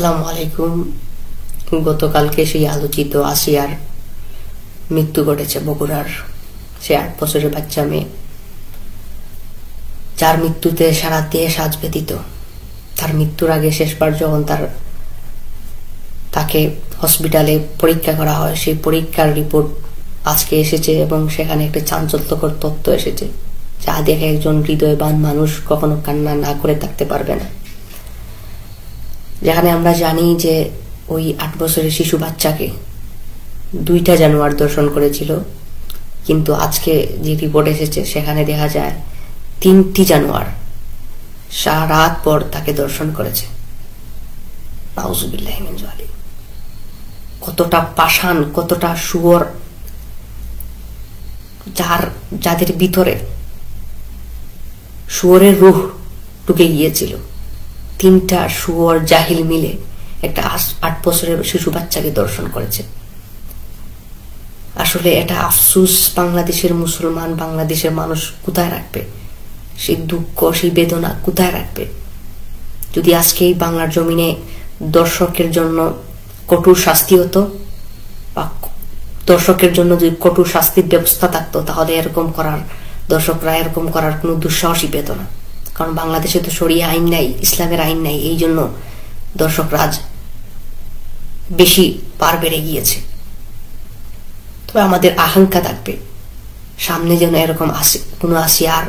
আসসালামু আলাইকুম। গতকালকে সেই আলোচিত আসিয়ার মৃত্যু ঘটেছে বগুড়ার। সে 8 বছরের বাচ্চা মেয়ে, যার মৃত্যুতে সারা দেশ আজ ব্যথিত। তার মৃত্যুর আগে শেষবার যখন তাকে হসপিটালে পরীক্ষা করা হয়, সেই পরীক্ষার রিপোর্ট আজকে এসেছে এবং সেখানে একটা চাঞ্চল্যকর তথ্য এসেছে, যা দেখে একজন হৃদয়বান মানুষ কখনো কান্না না করে থাকতে পারবে না। যেখানে আমরা জানি যে ওই 8 বছরের শিশু বাচ্চাকে 2টা জানোয়ার দর্শন করেছিল, কিন্তু আজকে যে রিপোর্ট এসেছে সেখানে দেখা যায় 3টি জানোয়ার সারা রাত পর তাকে দর্শন করেছে। নাউজুবিল্লাহি মিন যালিক। কতটা পাষাণ, কতটা শুয়োর, যাদের ভিতরে শুয়োরের রূহ ঢুকে গিয়েছিল। 3টা শুয়োর জাহিল মিলে একটা 8 বছরের শিশু বাচ্চাকে দর্শন করেছে। আসলে এটা আফসোস বাংলাদেশের মুসলমান, বাংলাদেশের মানুষ কোথায় রাখবে? সেই দুঃখ, সেই বেদনা কোথায় রাখবে? যদি আজকে এই বাংলার জমিনে দর্শকের জন্য কঠোর শাস্তি হতো, বা দর্শকের জন্য যদি কঠোর শাস্তির ব্যবস্থা থাকতো, তাহলে দর্শকরা এরকম করার কোনো দুঃসাহসই পেত না। কারণ বাংলাদেশে তো শরিয়া আইন নাই, ইসলামের আইন নাই। এই জন্য দর্শকরা আজ বেশি পার বেড়ে গিয়েছে। তবে আমাদের আকাঙ্ক্ষা থাকবে সামনে যেন এরকম কোনো আসিয়ার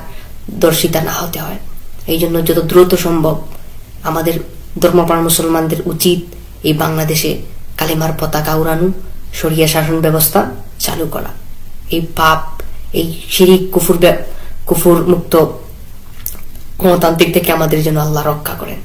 দর্শিতা না হতে হয়। এই জন্য যত দ্রুত সম্ভব আমাদের ধর্মপ্রাণ মুসলমানদের উচিত এই বাংলাদেশে কালিমার পতাকা উড়ানো, শরিয়া শাসন ব্যবস্থা চালু করা। এই পাপ, এই শিরিক কুফর মুক্ত গণতান্ত্রিক থেকে আমাদের জন্য আল্লাহ রক্ষা করেন।